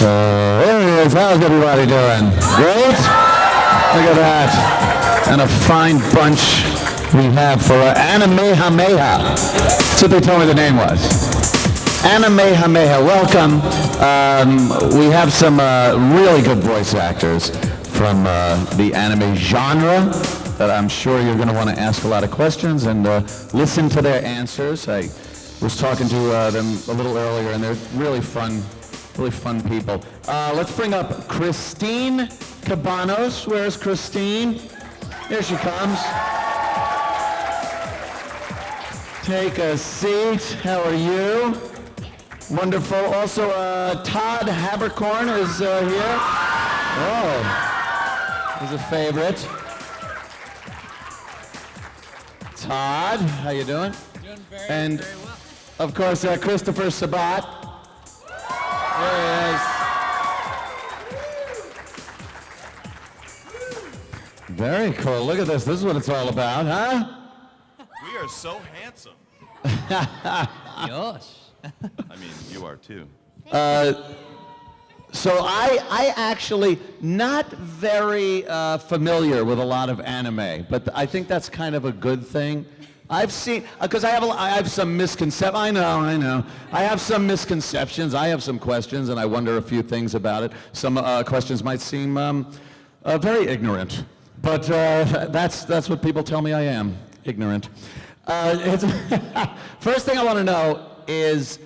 Anyways, how's everybody doing? Great? Look at that. And a fine bunch we have for Animehameha. That's what they told me the name was. Animehameha, welcome. We have some really good voice actors from the anime genre that I'm sure you're going to want to ask a lot of questions and listen to their answers. I was talking to them a little earlier, and they're really fun people. Let's bring up Christine Cabanos. Where's Christine? Here she comes. Take a seat. How are you? Wonderful. Also, Todd Haberkorn is here. Oh, he's a favorite. Todd, how you doing? Doing very well. Of course, Christopher Sabat. There he is. Very cool. Look at this. This is what it's all about, huh? We are so handsome. Gosh. I mean, you are too. So I actually not very familiar with a lot of anime, but I think that's kind of a good thing. I've seen, because I have some misconceptions. I know. I have some misconceptions. I have some questions, and I wonder a few things about it. Some questions might seem very ignorant, but that's what people tell me I am, ignorant. First thing I want to know is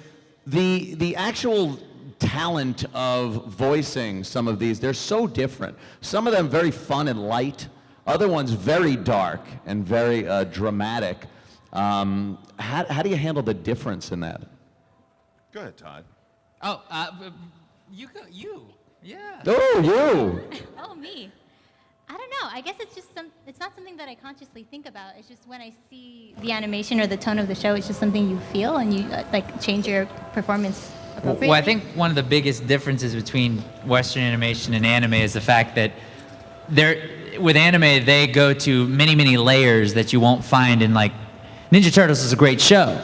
the actual talent of voicing some of these. They're so different. Some of them very fun and light. Other ones very dark and very dramatic. How do you handle the difference in that? Go ahead, Todd. Oh, you go. You. Yeah. Oh, you. Oh, me. I don't know. I guess it's just it's not something that I consciously think about. It's just when I see the animation or the tone of the show, it's just something you feel and you change your performance appropriately. Well, I think one of the biggest differences between Western animation and anime is the fact that with anime, they go to many, many layers that you won't find in Ninja Turtles is a great show.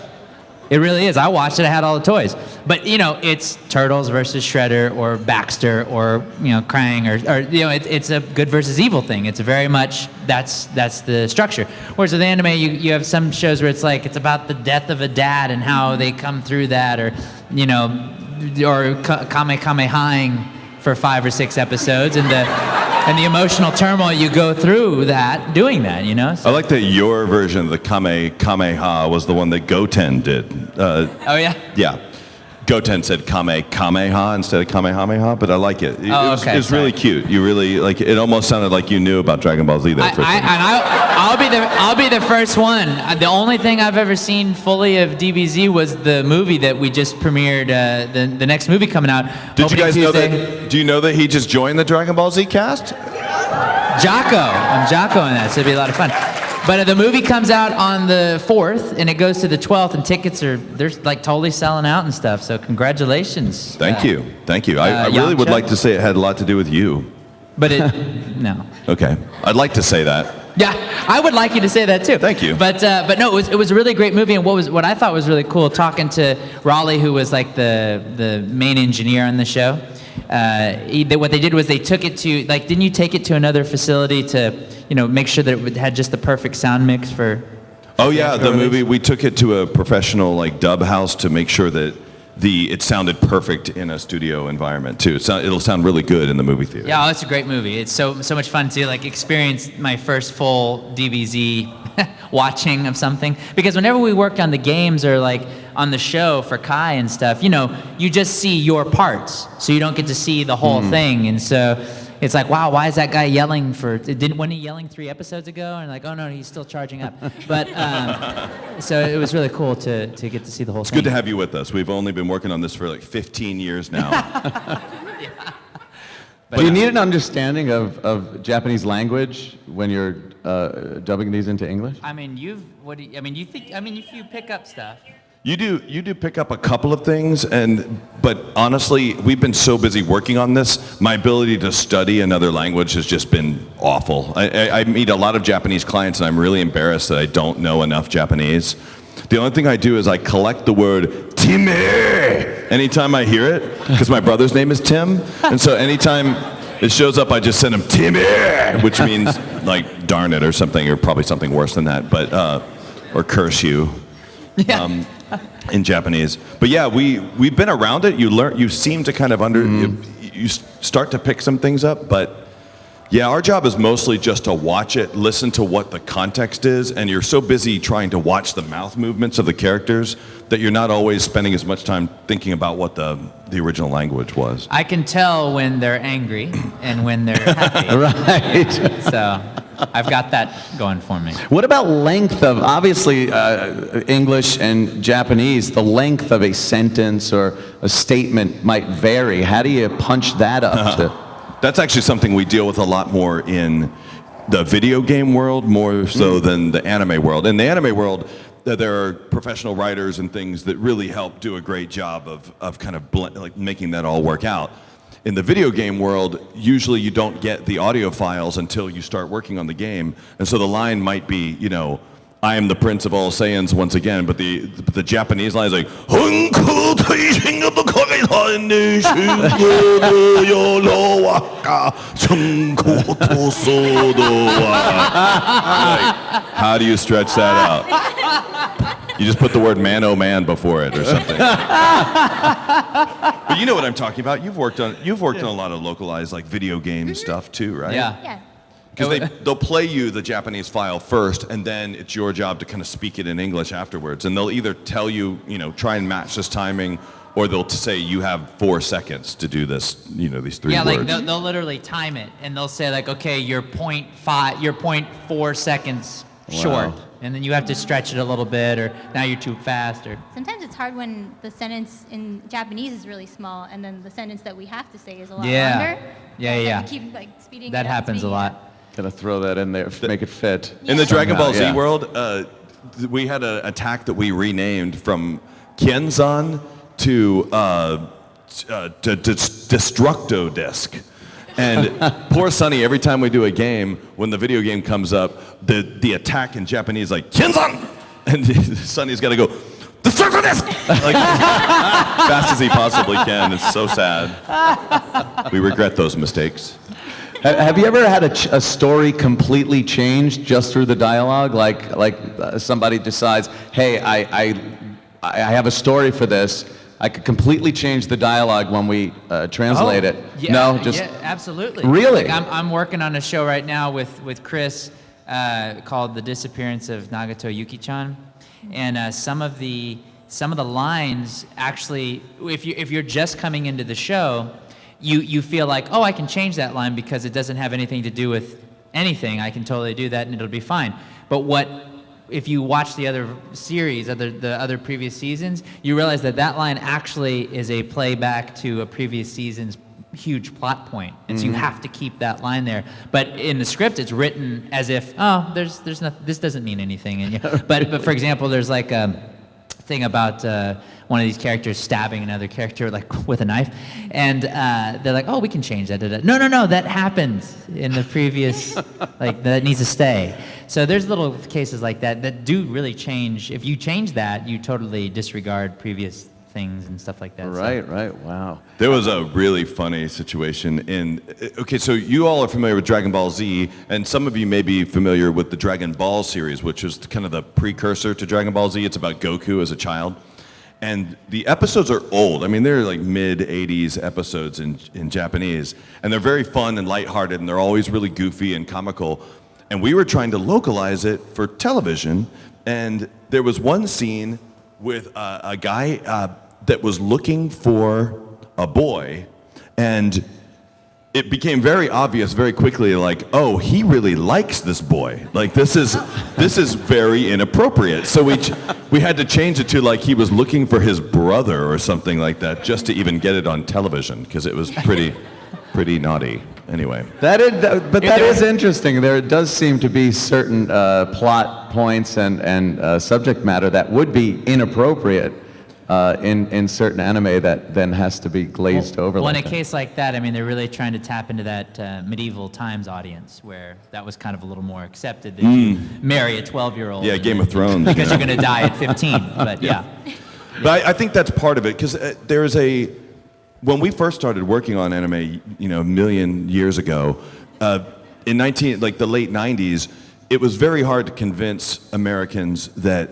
It really is. I watched it. I had all the toys. But, it's Turtles versus Shredder or Baxter or, Krang or it's a good versus evil thing. It's very much, that's the structure. Whereas with anime, you have some shows where it's about the death of a dad and how they come through that or, or Kamehamehaing for 5 or 6 episodes and the emotional turmoil you go through doing that, So. I like that your version of the Kamehameha was the one that Goten did. Oh, yeah? Yeah. Goten said Kamehameha instead of Kamehameha, but I like it. Okay, it was really cute. You really, it almost sounded like you knew about Dragonball Z there for a second. I'll be the first one. The only thing I've ever seen fully of DBZ was the movie that we just premiered, the next movie coming out. Did you guys know that? Do you know that he just joined the Dragonball Z cast? Jocko. I'm Jocko in that, so it'd be a lot of fun. But the movie comes out on the 4th, and it goes to the 12th, and tickets they're totally selling out and stuff, so congratulations. Thank you. I really would like to say it had a lot to do with you. But no. Okay. I'd like to say that. Yeah, I would like you to say that too. Thank you. But no, it was a really great movie, and what I thought was really cool, talking to Raleigh, who was the main engineer on the show. What they did was they took it to didn't you take it to another facility to make sure that it had just the perfect sound mix for? Oh yeah, the movie, we took it to a professional dub house to make sure that it sounded perfect in a studio environment too. It'll sound really good in the movie theater. Yeah, it's a great movie. It's so much fun to experience my first full DBZ watching of something, because whenever we worked on the games or on the show for Kai and stuff, you just see your parts, so you don't get to see the whole thing, and so it's wow, why is that guy yelling wasn't he yelling 3 episodes ago? And oh no, he's still charging up. But so it was really cool to get to see the whole thing. It's good to have you with us. We've only been working on this for 15 years now. Yeah. Do you need an understanding of Japanese language when you're dubbing these into English? I mean, if you pick up stuff. You do pick up a couple of things, but honestly, we've been so busy working on this, my ability to study another language has just been awful. I meet a lot of Japanese clients, and I'm really embarrassed that I don't know enough Japanese. The only thing I do is I collect the word Timmy anytime I hear it, because my brother's name is Tim, and so anytime it shows up, I just send him Timmy, which means like darn it or something, or probably something worse than that, but or curse you. Yeah. In Japanese. But yeah, we've been around it. You seem to kind of you start to pick some things up, but yeah, our job is mostly just to watch it, listen to what the context is, and you're so busy trying to watch the mouth movements of the characters that you're not always spending as much time thinking about what the original language was. I can tell when they're angry and when they're happy. Right. So I've got that going for me. What about length of, obviously, English and Japanese, the length of a sentence or a statement might vary. How do you punch that up to? That's actually something we deal with a lot more in the video game world, more so than the anime world. In the anime world, there are professional writers and things that really help do a great job of kind of like making that all work out. In the video game world, usually you don't get the audio files until you start working on the game, and so the line might be, you know, I am the Prince of all Saiyans once again, but the Japanese line is like, how do you stretch that out? You just put the word man oh man before it or something. But you know what I'm talking about. You've worked on a lot of localized like video game stuff too, right? Yeah. Yeah. Because they'll play you the Japanese file first, and then it's your job to kind of speak it in English afterwards. And they'll either tell you, you know, try and match this timing, or they'll say you have 4 seconds to do this, you know, these 3 words. Yeah, like they'll literally time it, and they'll say like, okay, you're 0.4 seconds short, and then you have to stretch it a little bit, or now you're too fast, or. Sometimes it's hard when the sentence in Japanese is really small, and then the sentence that we have to say is a lot Yeah. longer. Yeah, And yeah. We keep like speeding. That it up, happens a speeding it lot. up. Gotta throw that in there, make it fit. In the Dragon Ball Z yeah. world, we had an attack that we renamed from Kienzan to Destructo Disc. And poor Sonny, every time we do a game, when the video game comes up, the attack in Japanese is like, Kienzan! And Sonny's got to go, Destructo Disc! Like, fast as he possibly can. It's so sad. We regret those mistakes. Have you ever had a story completely changed just through the dialogue? Like somebody decides, hey, I have a story for this. I could completely change the dialogue when we translate it. Yeah, No, just yeah, absolutely. Really? Like, I'm working on a show right now with Chris called The Disappearance of Nagato Yuki-chan, and some of the lines actually, if you're just coming into the show, you feel like, oh, I can change that line because it doesn't have anything to do with anything. I can totally do that and it'll be fine. But if you watch the other series, the other previous seasons, you realize that line actually is a playback to a previous season's huge plot point, and so you have to keep that line there. But in the script, it's written as if, oh, there's nothing. This doesn't mean anything. And but for example, there's like a thing about one of these characters stabbing another character like with a knife, and they're like, oh, we can change that. No, that happened in the previous, like that needs to stay. So there's little cases like that do really change. If you change that, you totally disregard previous things and stuff like that. right, wow. There was a really funny situation okay, so you all are familiar with Dragon Ball Z, and some of you may be familiar with the Dragon Ball series, which was kind of the precursor to Dragon Ball Z. It's about Goku as a child. And the episodes are old. I mean, they're like mid-'80s episodes in Japanese. And they're very fun and lighthearted, and they're always really goofy and comical. And we were trying to localize it for television, and there was one scene with a guy that was looking for a boy, and it became very obvious very quickly, like, oh, he really likes this boy. Like, this is very inappropriate. So we had to change it to like he was looking for his brother or something like that, just to even get it on television, because it was pretty naughty. Anyway. That is interesting. There does seem to be certain plot points and subject matter that would be inappropriate in certain anime that then has to be glazed over. Well, in like a that. case like that, I mean, they're really trying to tap into that medieval times audience where that was kind of a little more accepted that you marry a 12-year-old. Yeah, Game of Thrones. Because you're going to die at 15, but yeah. But I think that's part of it, because there's when we first started working on anime, a million years ago, in the late 90s, it was very hard to convince Americans that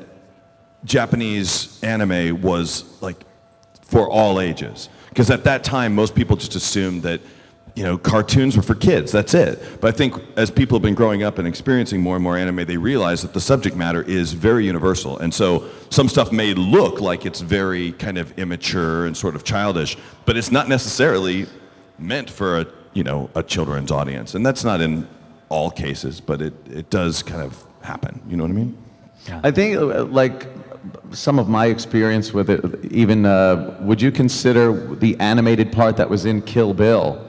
Japanese anime was like for all ages. Because at that time, most people just assumed that cartoons were for kids, that's it. But I think as people have been growing up and experiencing more and more anime, they realize that the subject matter is very universal. And so some stuff may look like it's very kind of immature and sort of childish, but it's not necessarily meant for a children's audience. And that's not in all cases, but it does kind of happen. You know what I mean? Yeah. I think like some of my experience with it, even would you consider the animated part that was in Kill Bill?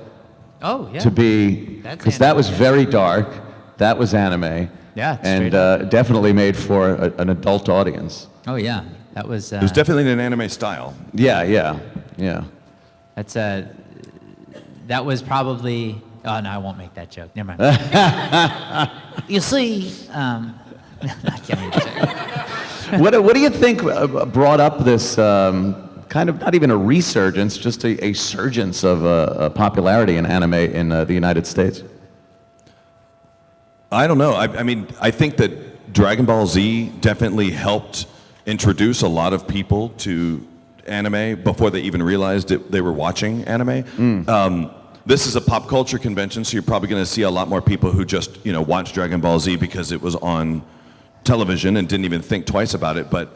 Oh, yeah. To be, because that was very dark, that was anime, yeah, and definitely made for an adult audience. Oh yeah, that was. It was definitely an anime style. Yeah. That's that was probably. Oh no, I won't make that joke. Never mind. You see, I can't make that joke. What do you think brought up this? Kind of not even a resurgence, just a surgence of popularity in anime in the United States? I don't know. I mean, I think that Dragonball Z definitely helped introduce a lot of people to anime before they even realized they were watching anime. This is a pop culture convention, so you're probably going to see a lot more people who just watch Dragonball Z because it was on television and didn't even think twice about it. But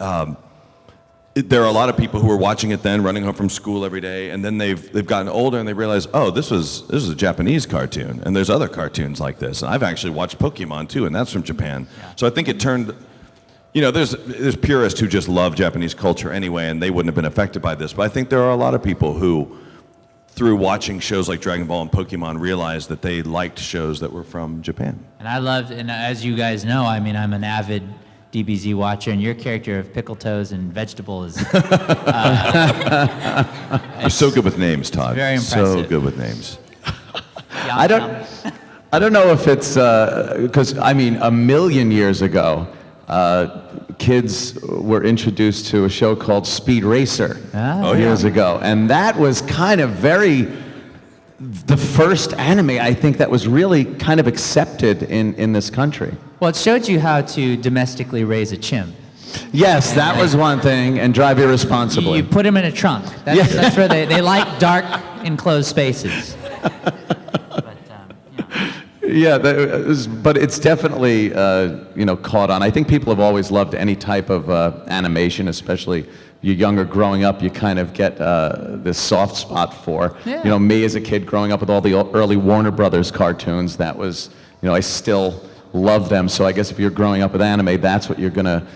there are a lot of people who were watching it then, running home from school every day, and then they've gotten older and they realize, oh, this was a Japanese cartoon, and there's other cartoons like this. And I've actually watched Pokemon too, and that's from Japan. Yeah. So I think it turned, there's purists who just love Japanese culture anyway, and they wouldn't have been affected by this. But I think there are a lot of people who, through watching shows like Dragon Ball and Pokemon, realized that they liked shows that were from Japan. And and as you guys know, I mean, I'm an avid DBZ watcher, and your character of Pickle Toes and Vegetable is... You're so good with names, Todd. Very impressive. So good with names. I don't know if it's... because, I mean, a million years ago, kids were introduced to a show called Speed Racer years ago. And that was kind of the first anime, I think, that was really kind of accepted in this country. Well, it showed you how to domestically raise a chimp. Yes, that was one thing, and drive irresponsibly. You put him in a trunk. That's where they like dark, enclosed spaces. But it's definitely caught on. I think people have always loved any type of animation, especially you're younger growing up. You kind of get this soft spot for. Yeah. Me as a kid growing up with all the early Warner Brothers cartoons. That was, I still love them. So I guess if you're growing up with anime, that's what you're gonna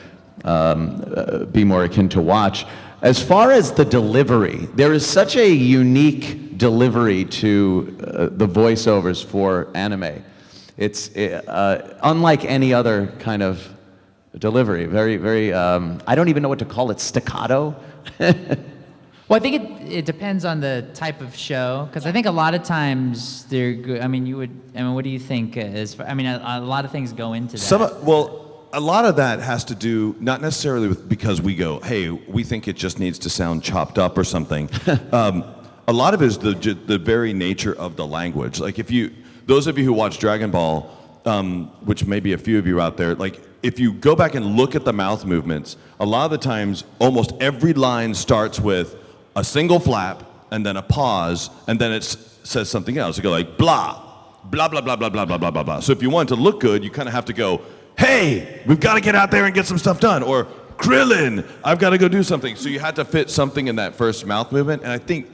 be more akin to watch. As far as the delivery, there is such a unique delivery to the voiceovers for anime. It's unlike any other kind of delivery. Very, very, I don't even know what to call it, staccato? Well, I think it depends on the type of show, because I think a lot of times they're good. I mean, what do you think? A lot of things go into that. A lot of that has to do, not necessarily because we go, hey, we think it just needs to sound chopped up or something. A lot of it is the very nature of the language. Like those of you who watch Dragon Ball, which may be a few of you out there, like if you go back and look at the mouth movements, a lot of the times, almost every line starts with a single flap and then a pause, and then it says something else. You go like blah, blah, blah, blah, blah, blah, blah, blah, blah, blah. So if you want it to look good, you kind of have to go, hey, we've got to get out there and get some stuff done. Or Krillin, I've got to go do something. So you had to fit something in that first mouth movement. And I think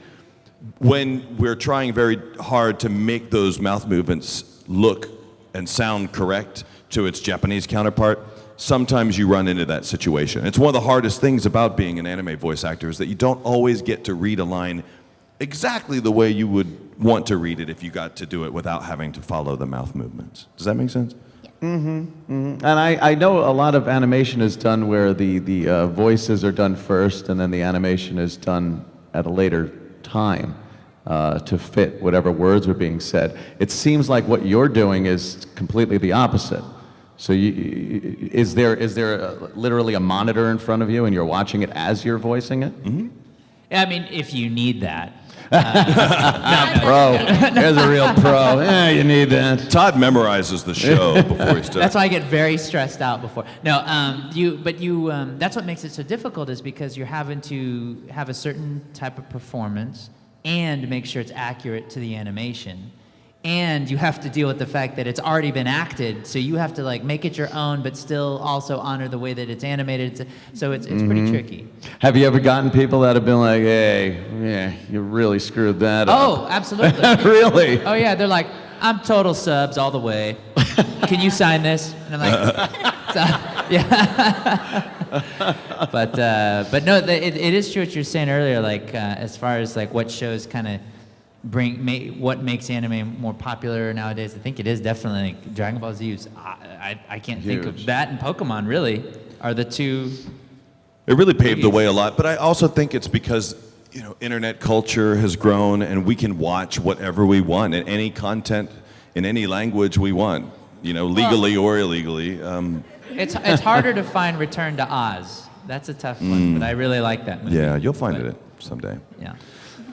when we're trying very hard to make those mouth movements look and sound correct to its Japanese counterpart, sometimes you run into that situation. It's one of the hardest things about being an anime voice actor is that you don't always get to read a line exactly the way you would want to read it if you got to do it without having to follow the mouth movements. Does that make sense? And I know a lot of animation is done where the voices are done first and then the animation is done at a later time to fit whatever words are being said. It seems like what you're doing is completely the opposite. So is there literally a monitor in front of you and you're watching it as you're voicing it? Mm-hmm. I mean, if you need that. Pro. There's a real pro. Yeah, you need that. Todd memorizes the show before he starts. That's why I get very stressed out before. No, that's what makes it so difficult is because you're having to have a certain type of performance and make sure it's accurate to the animation. And you have to deal with the fact that it's already been acted, so you have to like make it your own, but still also honor the way that it's animated. So it's pretty tricky. Have you ever gotten people that have been like, hey, yeah, you really screwed that up? Oh, absolutely. Really? Oh yeah, they're like, I'm total subs all the way. Can you sign this? And I'm like, yeah. But no, it is true what you were saying earlier. Like as far as like what shows kind of what makes anime more popular nowadays, I think it is definitely like Dragonball Z. I can't think of that, and Pokemon really are the two. It really paved the way a lot, but I also think it's because internet culture has grown, and we can watch whatever we want and any content in any language we want, legally or illegally. It's harder to find Return to Oz. That's a tough one, but I really like that movie. Yeah, you'll find it someday. Yeah.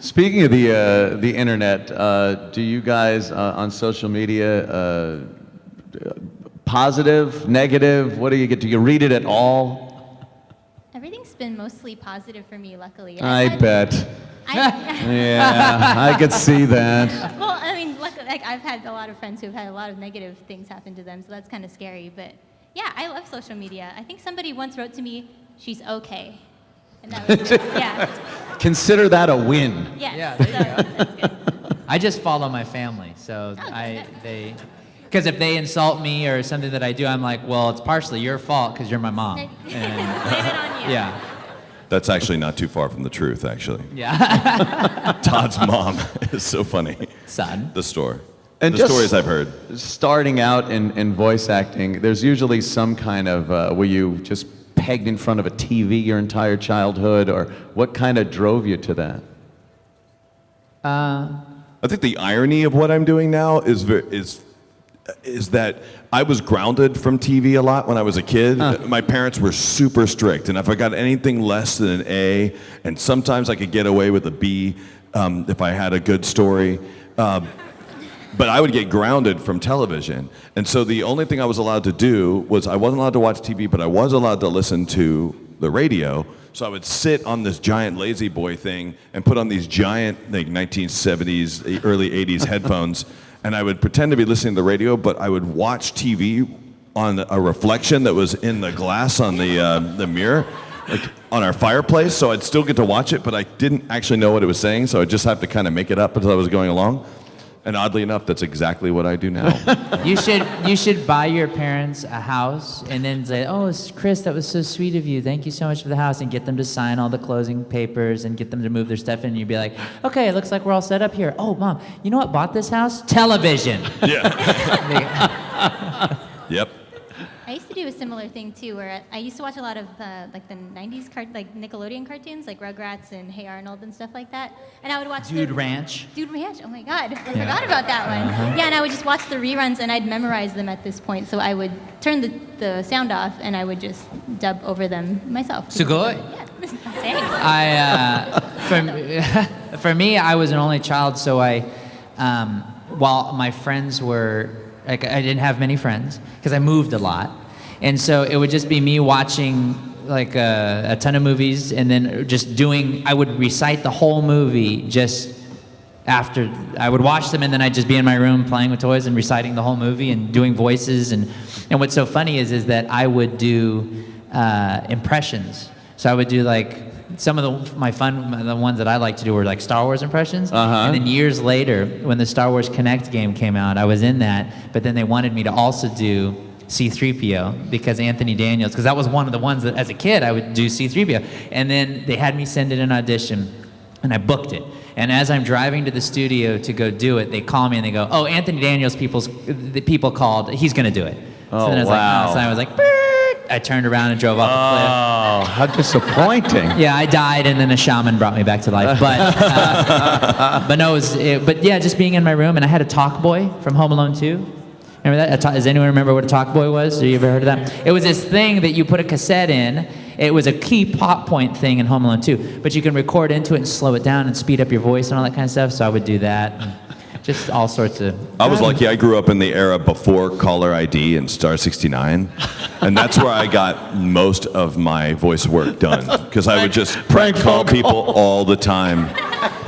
Speaking of the internet, do you guys on social media positive, negative? What do you get? Do you read it at all? Everything's been mostly positive for me, luckily. I bet. Yeah, I could see that. Well, I mean, luckily, like I've had a lot of friends who've had a lot of negative things happen to them, so that's kind of scary. But yeah, I love social media. I think somebody once wrote to me, "She's okay," and that was good. Yeah. Consider that a win. Yes. Yeah, So, there you that's good. I just follow my family, so because if they insult me or something that I do, I'm like, well, it's partially your fault because you're my mom. Blame it on you. Yeah. That's actually not too far from the truth, actually. Yeah. Todd's mom is so funny. Son. The story. And The just stories I've heard. Starting out in voice acting, there's usually some kind of, were you just pegged in front of a TV your entire childhood, or what kind of drove you to that? I think the irony of what I'm doing now is that I was grounded from TV a lot when I was a kid. My parents were super strict, and if I got anything less than an A, and sometimes I could get away with a B if I had a good story, but I would get grounded from television. And so the only thing I was allowed to do was I wasn't allowed to watch TV, but I was allowed to listen to the radio. So I would sit on this giant lazy boy thing and put on these giant 1970s, early 80s headphones, and I would pretend to be listening to the radio, but I would watch TV on a reflection that was in the glass on the mirror, like on our fireplace. So I'd still get to watch it, but I didn't actually know what it was saying, so I'd just have to kind of make it up as I was going along. And oddly enough, that's exactly what I do now. You should buy your parents a house and then say, "Oh, Chris, that was so sweet of you. Thank you so much for the house," and get them to sign all the closing papers and get them to move their stuff in. And you'd be like, "Okay, it looks like we're all set up here. Oh, Mom, you know what bought this house? Television." Yeah. Yep. I used to do a similar thing too, where I used to watch a lot of the 90s Nickelodeon cartoons, like Rugrats and Hey Arnold and stuff like that. And I would watch Dude Ranch. Dude Ranch. Oh my God, I forgot about that one. Yeah, and I would just watch the reruns, and I'd memorize them at this point. So I would turn the sound off, and I would just dub over them myself. Sugoi. Yeah. Thanks. For me, I was an only child, so while my friends were, like, I didn't have many friends because I moved a lot. And so it would just be me watching like a ton of movies and then I would recite the whole movie just after I would watch them, and then I'd just be in my room playing with toys and reciting the whole movie and doing voices. And what's so funny is that I would do impressions. So I would do like some of the ones that I like to do were like Star Wars impressions. And then years later, when the Star Wars Connect game came out, I was in that, but then they wanted me to also do C-3PO because Anthony Daniels, because that was one of the ones that as a kid I would do C-3PO. And then they had me send in an audition, and I booked it. And as I'm driving to the studio to go do it, they call me and they go, "Oh, Anthony Daniels, the people called, he's gonna do it." Oh, so then I was wow. like, no. So I was like, "Beep." I turned around and drove off a cliff. Oh, how disappointing. Yeah, I died, and then a shaman brought me back to life. But no, but yeah, just being in my room, and I had a talk boy from Home Alone 2. Remember that? Does anyone remember what a talk boy was? Have you ever heard of that? It was this thing that you put a cassette in. It was a key pop point thing in Home Alone 2, but you can record into it and slow it down and speed up your voice and all that kind of stuff. So I would do that. And just all sorts of... I was lucky. I grew up in the era before caller ID and Star 69, and that's where I got most of my voice work done, because I would just prank call people all the time.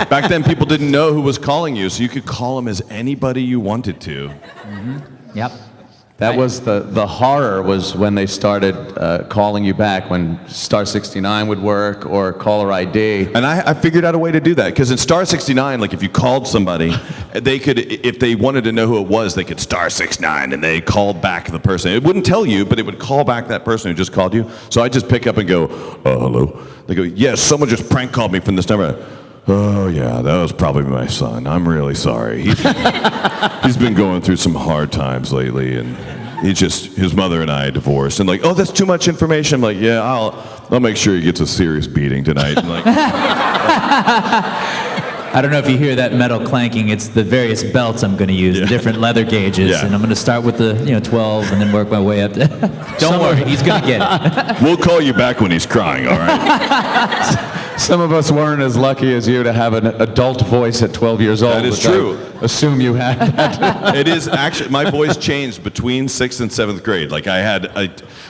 Back then, people didn't know who was calling you, so you could call them as anybody you wanted to. Mm-hmm. Yep. That was the horror was when they started calling you back, when Star 69 would work or caller ID. And I figured out a way to do that, because in Star 69, like if you called somebody, they could, if they wanted to know who it was, they could Star 69 and they called back the person. It wouldn't tell you, but it would call back that person who just called you. So I just pick up and go, hello. They go, yes, someone just prank called me from this number. Oh yeah, that was probably my son. I'm really sorry. He's been going through some hard times lately, and his mother and I divorced. And like, oh, that's too much information. I'm like, yeah, I'll make sure he gets a serious beating tonight. And like, I don't know if you hear that metal clanking. It's the various belts I'm going to use, the different leather gauges, and I'm going to start with the 12 and then work my way up to. Don't worry, he's going to get it. We'll call you back when he's crying. All right. Some of us weren't as lucky as you to have an adult voice at 12 years old. That is true. Assume you had that. It is actually, my voice changed between 6th and 7th grade. Like I had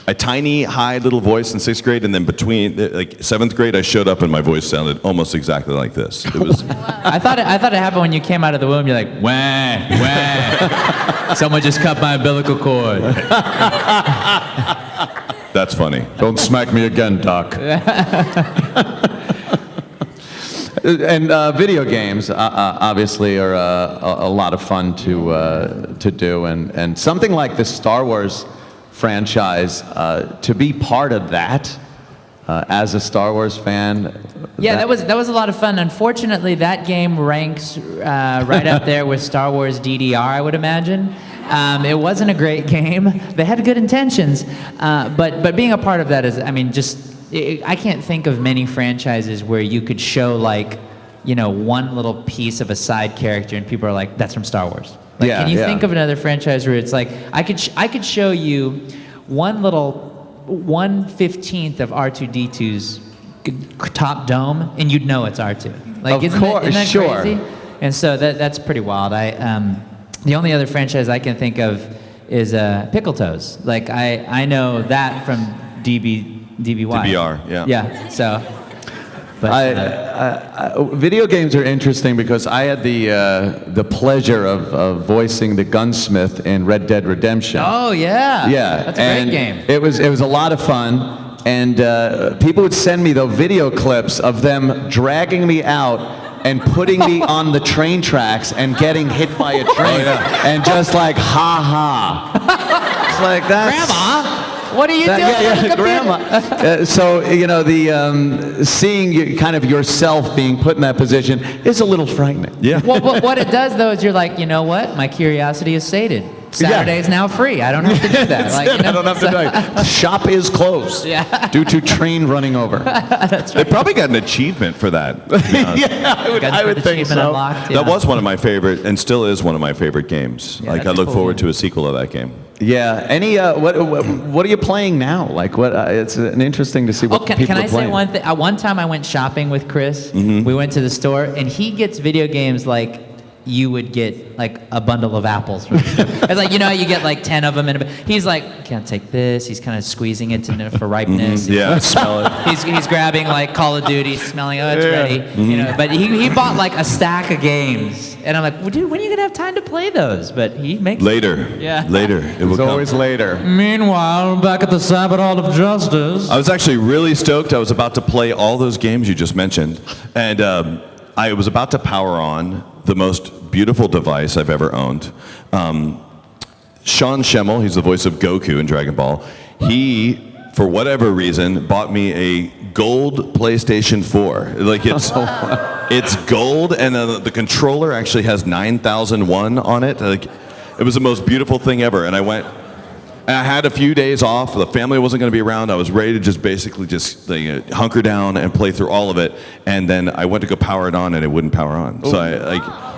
a tiny, high little voice in 6th grade, and then between like 7th grade, I showed up and my voice sounded almost exactly like this. It was. I thought it happened when you came out of the womb. You're like, wah, wah. Someone just cut my umbilical cord. That's funny. Don't smack me again, Doc. And video games obviously are a lot of fun to do, and something like the Star Wars franchise, to be part of that as a Star Wars fan. Yeah, that was a lot of fun. Unfortunately, that game ranks right up there with Star Wars DDR, I would imagine. It wasn't a great game. They had good intentions, but being a part of that is, I mean, I can't think of many franchises where you could show like, one little piece of a side character and people are like, that's from Star Wars. Like, can you think of another franchise where it's like, I could show you 1/15 of R2-D2's top dome and you'd know it's R2. Like, isn't that sure. crazy? And so that's pretty wild. The only other franchise I can think of is Pickle Toes. Like, I know that from DBY. DBR, yeah. Yeah, so. But, video games are interesting because I had the pleasure of voicing the gunsmith in Red Dead Redemption. Oh yeah. Yeah, that's a great game. It was a lot of fun, and people would send me the video clips of them dragging me out and putting me on the train tracks and getting hit by a train, and just like ha. It's like that's. Grandma. What are you doing? Yeah, Grandma. So the seeing kind of yourself being put in that position is a little frightening. Yeah. Well, what it does though is you're like, you know what? My curiosity is sated. Saturday is now free. I don't have to do that. Like, I don't have to do it. Shop is closed. Yeah. Due to train running over. That's They right. probably got an achievement for that. Yeah, I would think so. Unlocked, yeah. That was one of my favorite, and still is one of my favorite games. Yeah, like I that's look cool, forward yeah. to a sequel of that game. Yeah. Any what are you playing now? Like what? It's interesting to see what people can are I playing. say one thing? One time I went shopping with Chris. Mm-hmm. We went to the store, and he gets video games like you would get like a bundle of apples. It's like, you get like 10 of them. He's like, can't take this. He's kind of squeezing it for ripeness. Mm-hmm. Yeah, smell it. He's grabbing like Call of Duty, smelling, oh, it's ready. But he bought like a stack of games. And I'm like, well, dude, when are you going to have time to play those? But he makes Later. Yeah. Later. It will It's come. always later. Meanwhile, back at the Sabbath Hall of Justice. I was actually really stoked. I was about to play all those games you just mentioned, and I was about to power on the most beautiful device I've ever owned. Sean Schemmel, he's the voice of Goku in Dragon Ball. He, for whatever reason, bought me a gold PlayStation 4. Like it's gold, and the controller actually has 9001 on it. Like, it was the most beautiful thing ever. And I had a few days off. The family wasn't going to be around. I was ready to just basically hunker down and play through all of it. And then I went to go power it on, and it wouldn't power on. So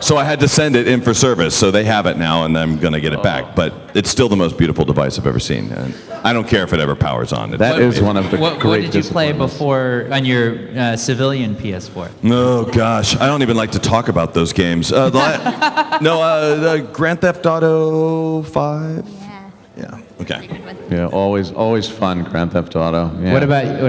So I had to send it in for service. So they have it now, and I'm gonna get it back. But it's still the most beautiful device I've ever seen. And I don't care if it ever powers on. That is one of the What great did you play disappointments. before on your civilian PS4? Oh gosh, I don't even like to talk about those games. The Grand Theft Auto 5. Yeah. Yeah. Okay. Yeah, always fun, Grand Theft Auto. Yeah. What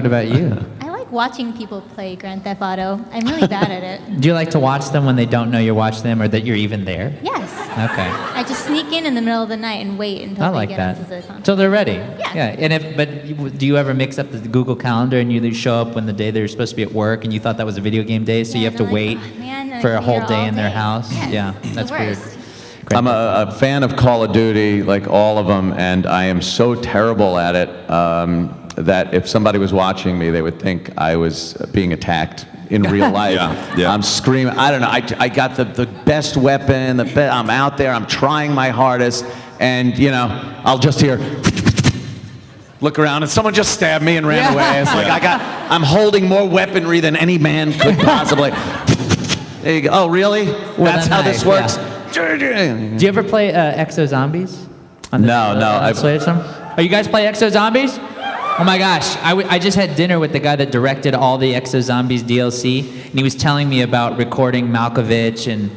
about you? I like watching people play Grand Theft Auto. I'm really bad at it. Do you like to watch them when they don't know you're watching them or that you're even there? Yes. Okay. I just sneak in the middle of the night and wait until I they like get that. onto the console. Until they're ready. Yeah. But do you ever mix up the Google Calendar and you show up when the day they're supposed to be at work and you thought that was a video game day, so Yeah, you have to they're like, wait "Oh, man, for a I'm whole here day all in their day." house? Yes, Yeah, it's that's the weird. worst. I'm a fan of Call of Duty, like all of them, and I am so terrible at it that if somebody was watching me, they would think I was being attacked in real life. Yeah. I'm screaming. I don't know. I got the best weapon. I'm out there. I'm trying my hardest, and I'll just hear. Look around, and someone just stabbed me and ran away. It's like I'm holding more weaponry than any man could possibly. There you go. Oh, really? That's how this works. Do you ever play Exo Zombies? No. Oh, you guys play Exo Zombies? Oh my gosh, I just had dinner with the guy that directed all the Exo Zombies DLC, and he was telling me about recording Malkovich and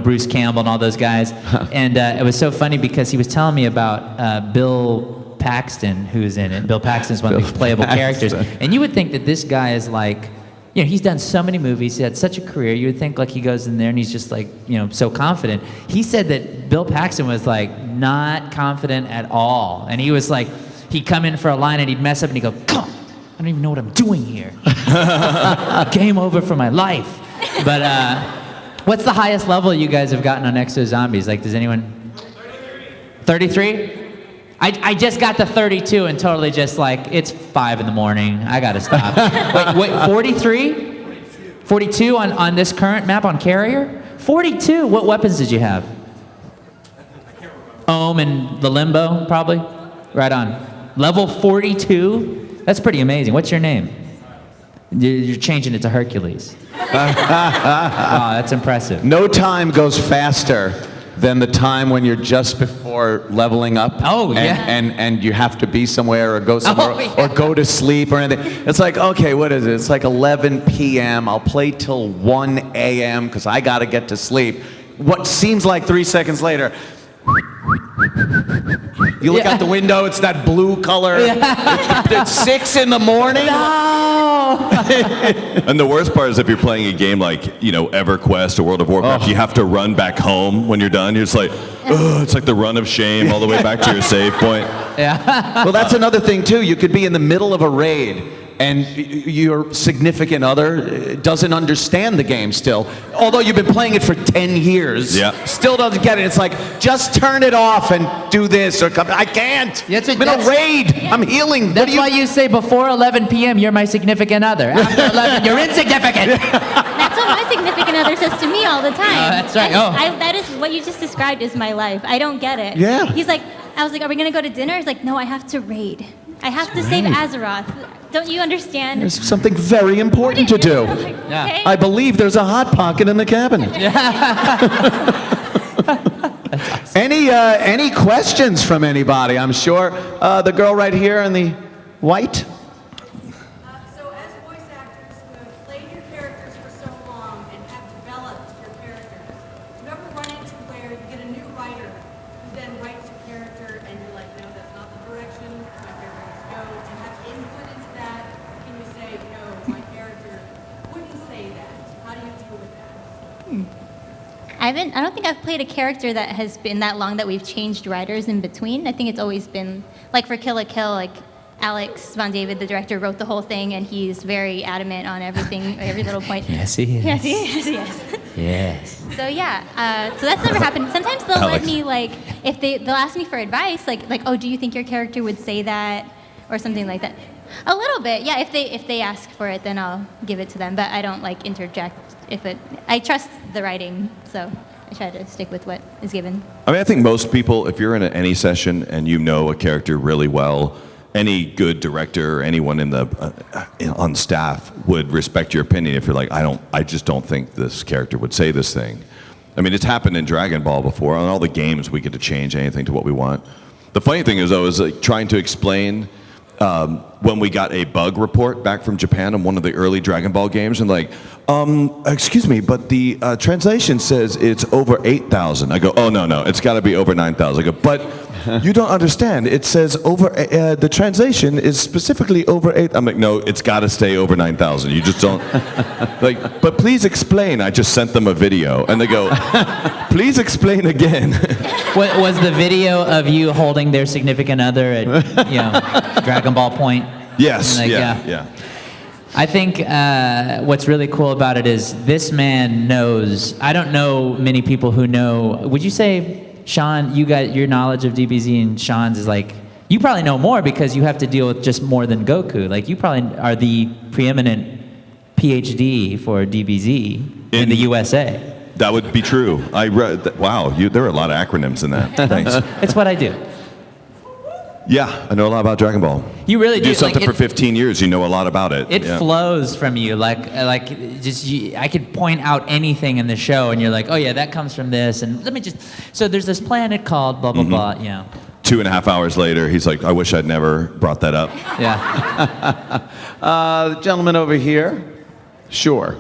Bruce Campbell and all those guys, and it was so funny because he was telling me about Bill Paxton, who's in it. Bill Paxton's one of the playable characters, and you would think that this guy is like, he's done so many movies, he had such a career, you would think like he goes in there and he's just like, so confident. He said that Bill Paxton was like not confident at all, and he was like, he'd come in for a line and he'd mess up and he'd go, "Come, I don't even know what I'm doing here. Game over for my life." But what's the highest level you guys have gotten on Exo Zombies? Like, does anyone? 33? I just got to 32 and totally just like, it's 5 in the morning. I gotta stop. wait, 43? 42 on this current map on Carrier? 42? What weapons did you have? Ohm and the Limbo, probably? Right on. Level 42? That's pretty amazing. What's your name? You're changing it to Hercules. Wow, that's impressive. No time goes faster than the time when you're just before leveling up. Oh, yeah. And you have to be somewhere or go somewhere yeah. or go to sleep or anything. It's like, okay, what is it? It's like 11 p.m. I'll play till 1 a.m. because I got to get to sleep. What seems like 3 seconds later, you look out the window, it's that blue color. It's 6 in the morning. No! And the worst part is if you're playing a game like, EverQuest or World of Warcraft, you have to run back home when you're done. You're just like, ugh, it's like the run of shame all the way back to your save point. Yeah. Well, that's another thing, too. You could be in the middle of a raid, and your significant other doesn't understand the game still. Although you've been playing it for 10 years, still doesn't get it. It's like, just turn it off and do this, or come. I can't. I'm in a raid. I'm healing. That's why you say before 11 p.m. you're my significant other. After 11, you're insignificant. That's what my significant other says to me all the time. That's right. That is what you just described is my life. I don't get it. Yeah. He's like, I was like, are we going to go to dinner? He's like, no, I have to raid. I have to save Azeroth. Don't you understand? There's something very important to do. Like, Yeah. okay. I believe there's a hot pocket in the cabinet. Any questions from anybody? I'm sure the girl right here in the white. So as voice actors who have played your characters for so long and have developed your characters, do you ever run into where you get a new writer who then writes your character and you're like, no, that's not the direction my character needs to go? Do you have input into that? Can you say, no, my character wouldn't say that? How do you deal with that? I don't think I've played a character that has been that long that we've changed writers in between. I think it's always been, like for Kill la Kill, like Alex Von David, the director, wrote the whole thing, and he's very adamant on everything, every little point. Yes, he is. Yes, he is. Yes. Yes. So yeah, so that's never happened. Sometimes they'll let Alex. me like, if they'll ask me for advice, like, oh, do you think your character would say that, or something like that. A little bit, yeah. If they ask for it, then I'll give it to them. But I don't like interject. I trust the writing, so I try to stick with what is given. I mean, I think most people, if you're in any session and you know a character really well, any good director or anyone in the on staff would respect your opinion if you're like, I just don't think this character would say this thing. I mean, it's happened in Dragon Ball before. On all the games, we get to change anything to what we want. The funny thing is, I was like trying to explain when we got a bug report back from Japan on one of the early Dragon Ball games, and like, excuse me, but the translation says it's over 8,000. I go, oh, no, it's got to be over 9,000. I go, but you don't understand. It says over, the translation is specifically over 8. I'm like, no, it's got to stay over 9,000. You just don't, like, but please explain. I just sent them a video, and they go, please explain again. Was the video of you holding their significant other at, Dragon Ball Point? Yes, Like, yeah. I think what's really cool about it is this man knows. I don't know many people who know. Would you say, Sean, you got your knowledge of DBZ and Sean's is like, you probably know more because you have to deal with just more than Goku. Like, you probably are the preeminent PhD for DBZ in the USA. That would be true. I read that. Wow, there are a lot of acronyms in that. Thanks. It's what I do. Yeah, I know a lot about Dragon Ball. You really You do something like, for 15 years, you know a lot about it. It Yeah. flows from you, I could point out anything in the show, and you're like, oh yeah, that comes from this, and let me just. So there's this planet called blah blah blah. Yeah. 2.5 hours later, he's like, I wish I'd never brought that up. Yeah. The gentleman over here. Sure.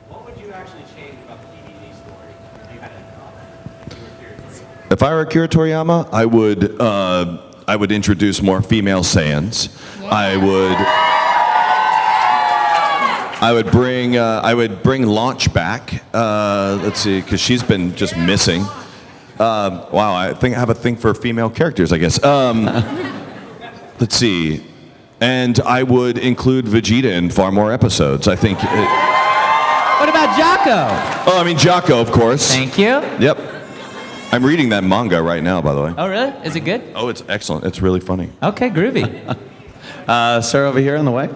What would you actually change about the DBZ story if you had it? If I were Akira Toriyama, I would introduce more female Saiyans. I would bring Launch back. Let's see, because she's been just missing. Wow, I have a thing for female characters, I guess. Let's see, and I would include Vegeta in far more episodes. I think. What about Jocko? Oh, I mean Jocko, of course. Thank you. Yep. I'm reading that manga right now, by the way. Oh really? Is it good? Oh, it's excellent. It's really funny. Okay, groovy. Sir over here in the way.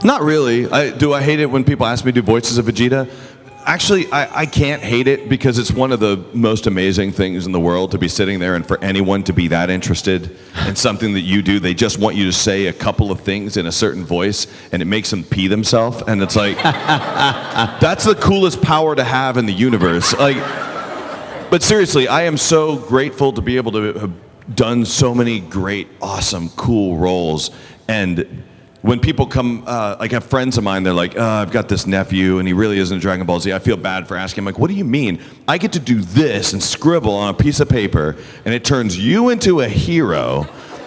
Not really. Do I hate it when people ask me to do voices of Vegeta? Actually, I can't hate it because it's one of the most amazing things in the world to be sitting there and for anyone to be that interested in something that you do. They just want you to say a couple of things in a certain voice and it makes them pee themselves. And it's like, that's the coolest power to have in the universe. Like, but seriously, I am so grateful to be able to have done so many great, awesome, cool roles. And when people come, like I have friends of mine, they're like, I've got this nephew and he really isn't Dragon Ball Z. I feel bad for asking him, like, what do you mean? I get to do this and scribble on a piece of paper and it turns you into a hero.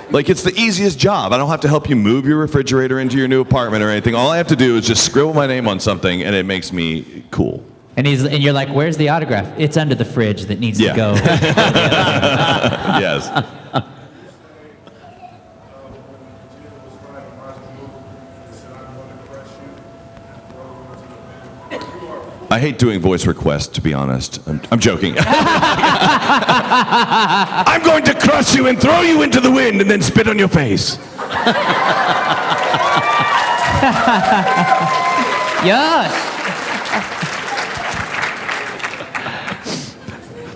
Like, it's the easiest job. I don't have to help you move your refrigerator into your new apartment or anything. All I have to do is just scribble my name on something and it makes me cool. And you're like, where's the autograph? It's under the fridge that needs to go. Yes. I hate doing voice requests, to be honest. I'm joking. I'm going to crush you and throw you into the wind and then spit on your face. Yes.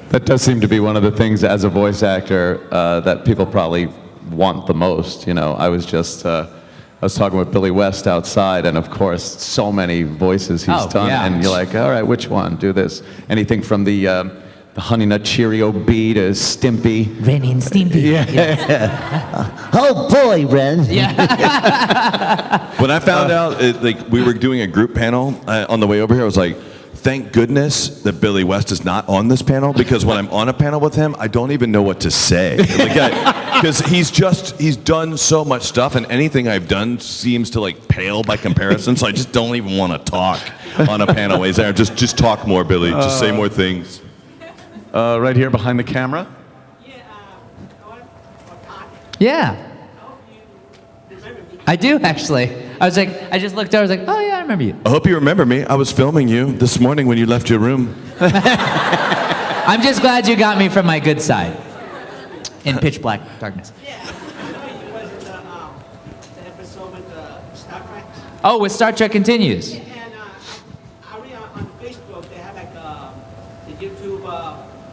That does seem to be one of the things as a voice actor that people probably want the most. You know, I was talking with Billy West outside, and of course, so many voices he's done, yeah. and you're like, all right, which one? Do this. Anything from the Honey Nut Cheerio bee to Stimpy. Ren and Stimpy. Yeah. Oh boy, Ren. Yeah. When I found out, like we were doing a group panel on the way over here, I was like, thank goodness that Billy West is not on this panel, because when I'm on a panel with him, I don't even know what to say. Because he's done so much stuff, and anything I've done seems to like pale by comparison, so I just don't even want to talk on a panel. He's there, just talk more, Billy. Just say more things. Right here behind the camera. Yeah. I do, actually. I just looked over, I was like, oh yeah, I remember you. I hope you remember me. I was filming you this morning when you left your room. I'm just glad you got me from my good side. In pitch black darkness. Yeah. You was in the episode with Star Trek. Oh, with Star Trek Continues. And I read on Facebook they have like the YouTube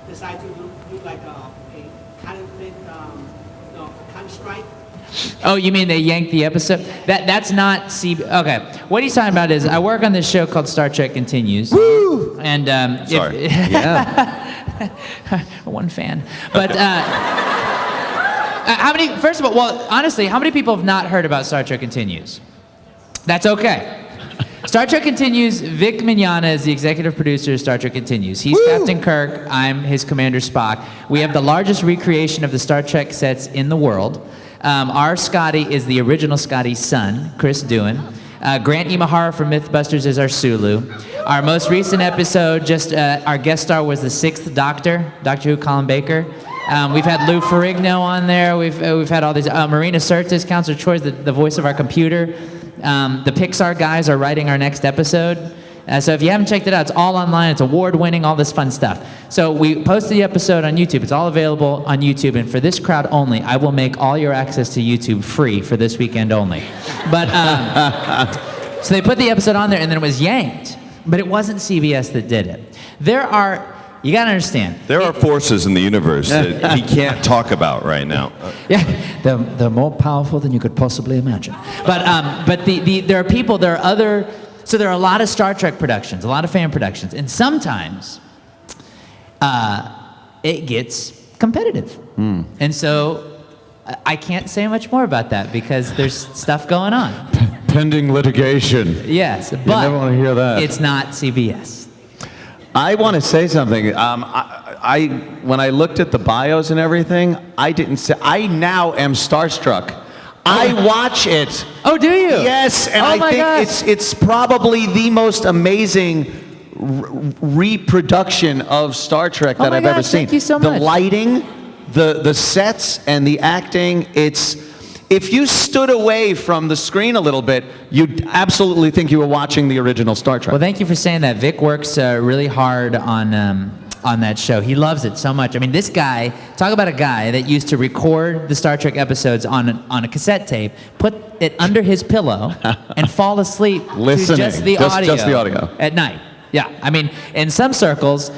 decide to do like a kind of fit, kind of strike. Oh, you mean they yanked the episode? That's not Okay, what he's talking about is I work on this show called Star Trek Continues. Woo! And Sorry. Yeah. one fan. But how many? First of all, well, honestly, how many people have not heard about Star Trek Continues? That's okay. Star Trek Continues, Vic Mignogna is the executive producer of Star Trek Continues. He's Captain Kirk, I'm his Commander Spock. We have the largest recreation of the Star Trek sets in the world. Our Scotty is the original Scotty's son, Chris Doohan. Grant Imahara from Mythbusters is our Sulu. Our most recent episode, our guest star was the 6th Doctor, Doctor Who Colin Baker. We've had Lou Ferrigno on there. We've had all these. Marina Sirtis, Counselor Troy, the voice of our computer. The Pixar guys are writing our next episode. So if you haven't checked it out, it's all online. It's award-winning, all this fun stuff. So we posted the episode on YouTube. It's all available on YouTube. And for this crowd only, I will make all your access to YouTube free for this weekend only. But so they put the episode on there, and then it was yanked. But it wasn't CBS that did it. You gotta understand. There are forces in the universe that he can't talk about right now. Yeah, they're more powerful than you could possibly imagine. But there are people. So there are a lot of Star Trek productions, a lot of fan productions, and sometimes it gets competitive. And so I can't say much more about that because there's stuff going on. Pending litigation. Yes, but you never want to hear that. It's not CBS. I want to say something. When I looked at the bios and everything, I now am starstruck. I watch it. Oh, do you? Yes, and Oh my I gosh. think it's probably the most amazing reproduction of Star Trek that my I've ever gosh, seen. thank you so The much. lighting, the sets, and the acting. If you stood away from the screen a little bit, you'd absolutely think you were watching the original Star Trek. Well, thank you for saying that. Vic works really hard on that show. He loves it so much. I mean, this guy, talk about a guy that used to record the Star Trek episodes on a cassette tape, put it under his pillow, and fall asleep Listening. to just the audio at night. Yeah, I mean, in some circles,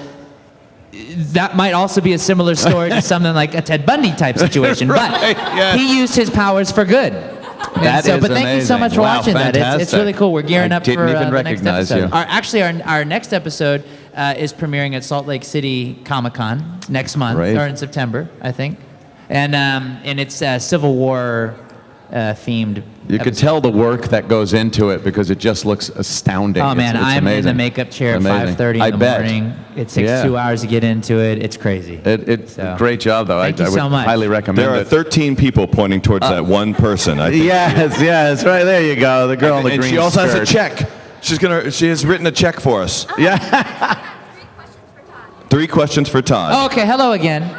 that might also be a similar story to something like a Ted Bundy type situation, Right, but yeah. he used his powers for good. That is But thank you so amazing. much for Wow, watching that. It's fantastic. really cool. We're gearing I up didn't for even the next recognize episode. you. Our next episode is premiering at Salt Lake City Comic Con next month, Great. or in September, I think. And it's Civil War themed. You could episode. tell the work that goes into it because it just looks astounding. Oh man, it's I'm in amazing. the makeup chair at Amazing. 5:30 I in the bet. morning. It takes Yeah. 2 hours to get into it. It's crazy. It's So, great job, though. thank you I would so much. highly recommend There are it. 13 people pointing towards that one person. I think. Yes, right there you go. The girl in the And green she also has a skirt. check. She has written a check for us. Yeah. 3 questions for Todd. Oh, okay, hello again.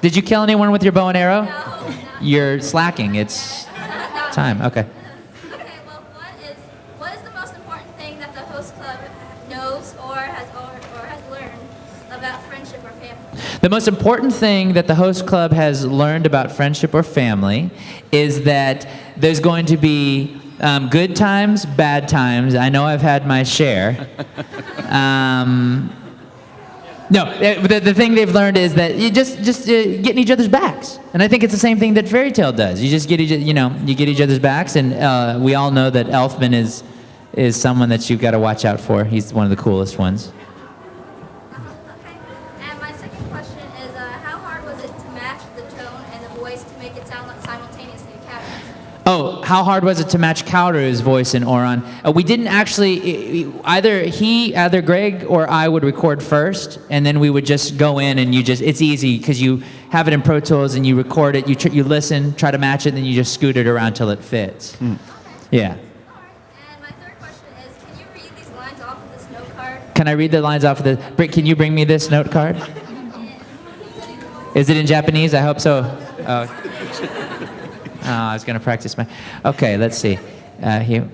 Did you kill anyone with your bow and arrow? You're slacking. It's time. Okay. Okay, well, what is the most important thing that the host club knows or has learned about friendship or family? The most important thing that the host club has learned about friendship or family is that there's going to be good times, bad times. I know I've had my share. No, the thing they've learned is that you just get in each other's backs, and I think it's the same thing that Fairy Tale does. You just get you get each other's backs, and we all know that Elfman is someone that you've got to watch out for. He's one of the coolest ones. Okay. And my second question is, how hard was it to match the tone and the voice to make it sound like simultaneously to Gavin? Oh, how hard was it to match Cowder's voice in Oron? We didn't actually, either Greg or I would record first, and then we would just go in and it's easy because you have it in Pro Tools and you record it, you listen, try to match it, and then you just scoot it around till it fits. Yeah. And my third question is, can you read these lines off of this note card? Can I read the lines off of the, Britt, can you bring me this note card? Is it in Japanese? I hope so. Oh, I was going to practice my... Okay, let's see. Here.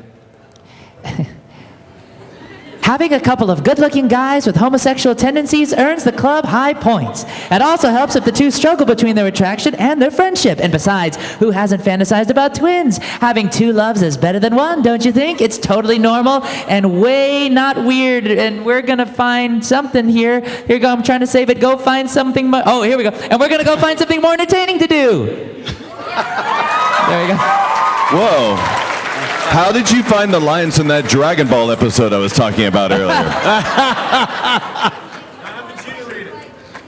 Having a couple of good-looking guys with homosexual tendencies earns the club high points. It also helps if the two struggle between their attraction and their friendship. And besides, who hasn't fantasized about twins? Having 2 loves is better than 1, don't you think? It's totally normal and way not weird. And we're going to find something here. Here you go. I'm trying to save it. Go find something more. Oh, here we go. And we're going to go find something more entertaining to do. There you go. Whoa. How did you find the lines in that Dragon Ball episode I was talking about earlier?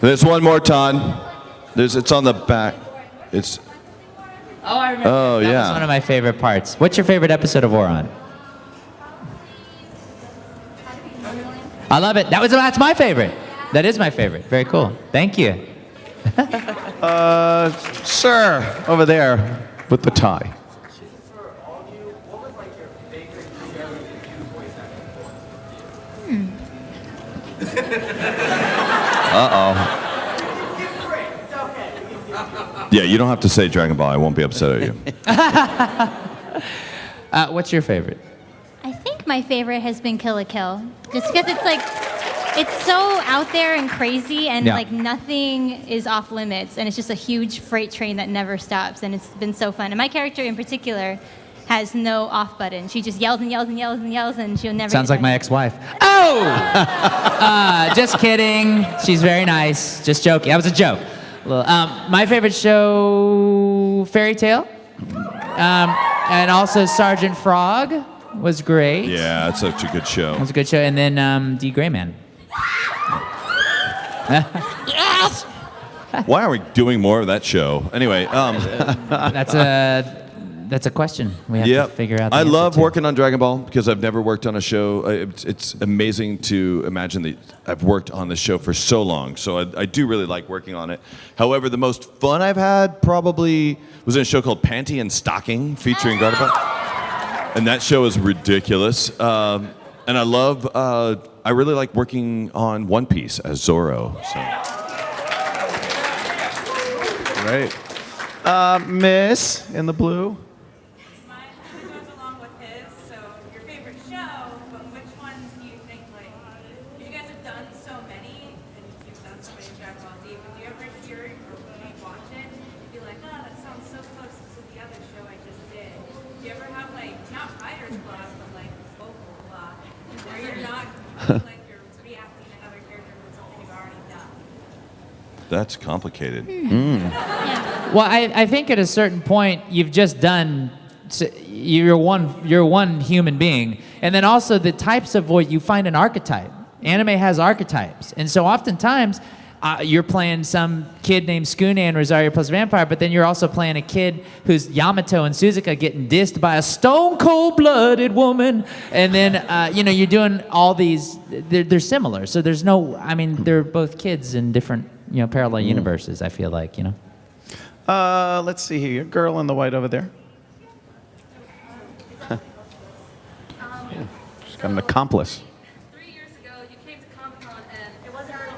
There's one more, Todd. It's on the back. It's. Oh, I remember. Oh, that yeah. was one of my favorite parts. What's your favorite episode of Oron? I love it. That's my favorite. That is my favorite. Very cool. Thank you. Sir, over there with the tie. Uh-oh. Yeah, you don't have to say Dragon Ball. I won't be upset at you. What's your favorite? I think my favorite has been Kill la Kill, just because it's like, it's so out there and crazy, and Yeah. like nothing is off limits, and it's just a huge freight train that never stops, and it's been so fun. And my character in particular has no off button. She just yells and yells and yells and yells, and she'll never. Sounds get like my done. ex-wife. Oh! Just kidding. She's very nice. Just joking. That was a joke. My favorite show, Fairy Tale. And also Sergeant Frog was great. Yeah, it's such a good show. It was a good show. And then D. Gray Man. Yes. Why are we doing more of that show? Anyway, That's a question we have yeah, to figure out. The I answer love to. working on Dragon Ball because I've never worked on a show. It's amazing to imagine that I've worked on the show for so long. So I do really like working on it. However, the most fun I've had probably was in a show called Panty and Stocking featuring Dragon Ball. And that show is ridiculous. And I really like working on One Piece as Zoro. So. Great. Miss in the blue. Mine goes along with his, so your favorite show, but which ones do you think, like, you guys have done so many, and you've done so many Dragon Ball Z, but do you ever hear it or watch it and be like, oh, that sounds so close to the other show I just did? Do you ever have, like, not writer's block, but, like, vocal block, where you're not, like, you're reacting to other characters with something you've already done? That's complicated. Well, I think at a certain point you've just done. You're one human being, and then also the types of voice you find an archetype. Anime has archetypes, and so oftentimes you're playing some kid named Skune and Rosario plus Vampire, but then you're also playing a kid who's Yamato and Suzuka getting dissed by a stone cold-blooded woman, and then you're doing all these. They're similar, so there's no. I mean, they're both kids in different parallel universes. I feel like Let's see here. Your girl in the white over there. She's got an accomplice. 3 years ago, you came to Comic Con, and it wasn't like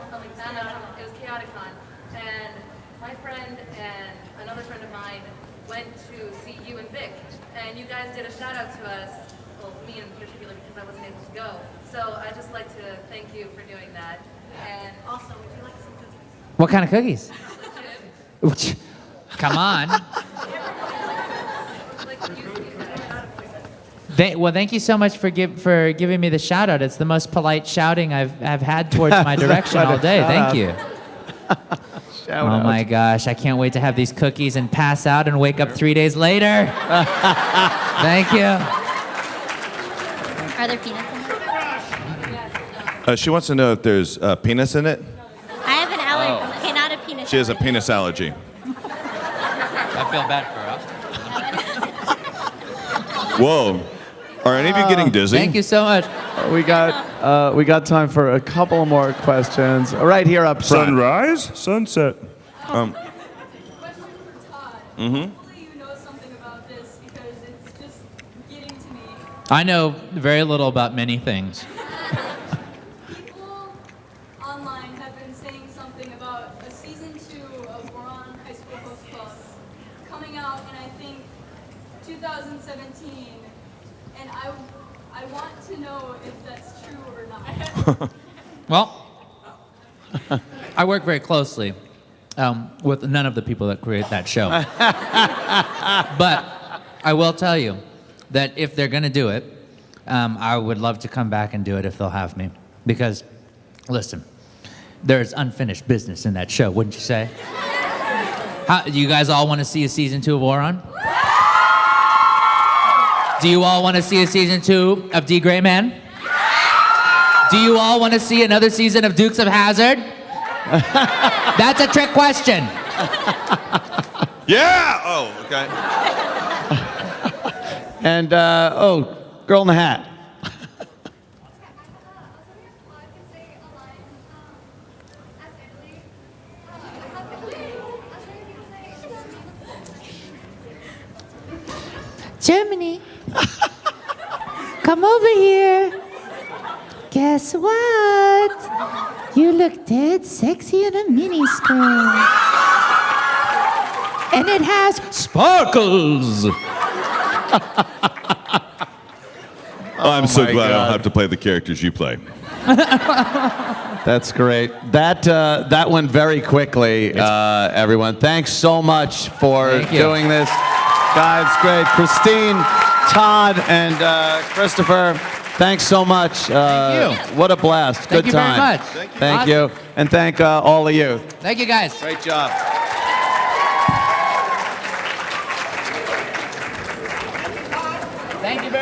it was Chaotic Con. And my friend and another friend of mine went to see you and Vic, and you guys did a shout out to us. Well, me in particular, because I wasn't able to go. So I'd just like to thank you for doing that. And also, would you like some cookies? What kind of cookies? Come on. Thank you so much for giving me the shout out. It's the most polite shouting I've had towards my direction all day. Thank you. Oh my gosh, I can't wait to have these cookies and pass out and wake up 3 days later. Thank you. Are there peanuts in it? She wants to know if there's penis in it. I have an allergy. Okay, not a peanut. She has a penis allergy. I feel bad for her. Whoa. Are any of you getting dizzy? Thank you so much. We got time for a couple more questions. Right here up front. Sunrise? Sunset. Question for Todd. Hopefully you know something about this because it's just getting to me. I know very little about many things. People online have been saying something about a season 2 of Oron High School Host Club coming out in, I think, 2017. And I want to know if that's true or not. Well, I work very closely with none of the people that create that show. But I will tell you that if they're going to do it, I would love to come back and do it if they'll have me. Because, listen, there's unfinished business in that show, wouldn't you say? Do you guys all want to see a season 2 of Oron? Do you all want to see a season 2 of D. Gray Man? Do you all want to see another season of Dukes of Hazzard? That's a trick question. Yeah! Oh, okay. And, Girl in the Hat. Germany, come over here. Guess what? You look dead sexy in a miniskirt. And it has Sparkles! I'm so my glad I God. don't have to play the characters you play. That's great. That went very quickly, everyone. Thanks so much for Thank you. doing this. Guys, great. Christine, Todd, and Christopher, thanks so much. Thank you. What a blast. Thank Good you very time. much. Thank Awesome. you. And thank all of you. Thank you, guys. Great job. Thank you very